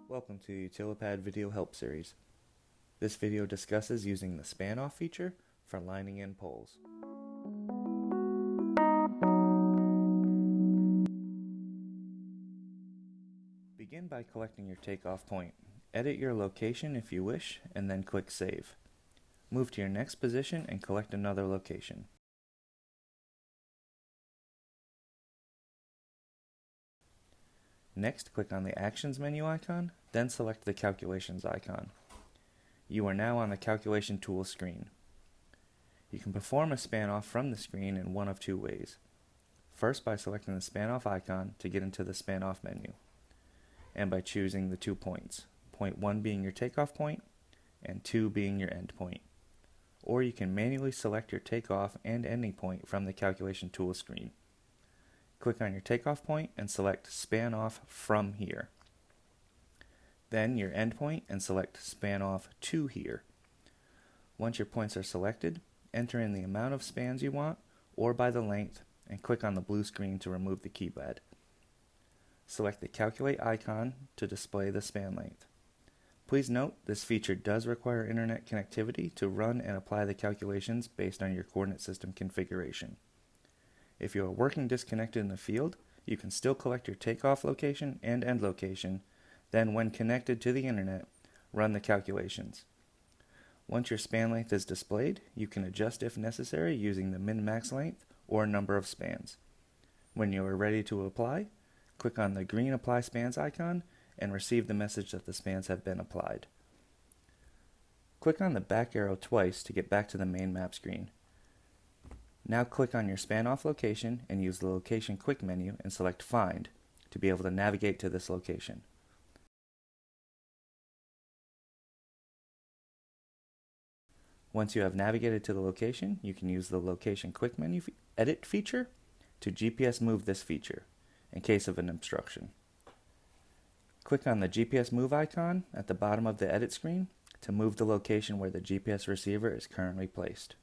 Welcome to the UtiliPad video help series. This video discusses using the SpanOff feature for lining in poles. Begin by collecting your takeoff point. Edit your location if you wish, and then click Save. Move to your next position and collect another location. Next, click on the Actions menu icon, then select the Calculations icon. You are now on the Calculation Tools screen. You can perform a SpanOff from the screen in one of two ways. First, by selecting the SpanOff icon to get into the SpanOff menu, and by choosing the 2 points, point 1 being your takeoff point, and 2 being your end point. Or you can manually select your takeoff and ending point from the Calculation Tools screen. Click on your takeoff point and select SpanOff from here. Then your end point and select SpanOff to here. Once your points are selected, enter in the amount of spans you want or by the length and click on the blue screen to remove the keypad. Select the Calculate icon to display the span length. Please note this feature does require internet connectivity to run and apply the calculations based on your coordinate system configuration. If you are working disconnected in the field, you can still collect your takeoff location and end location, then when connected to the internet, run the calculations. Once your span length is displayed, you can adjust if necessary using the min-max length or number of spans. When you are ready to apply, click on the green Apply Spans icon and receive the message that the spans have been applied. Click on the back arrow twice to get back to the main map screen. Now click on your SpanOff location and use the Location Quick menu and select Find to be able to navigate to this location. Once you have navigated to the location, you can use the Location Quick menu Edit feature to GPS move this feature in case of an obstruction. Click on the GPS Move icon at the bottom of the edit screen to move the location where the GPS receiver is currently placed.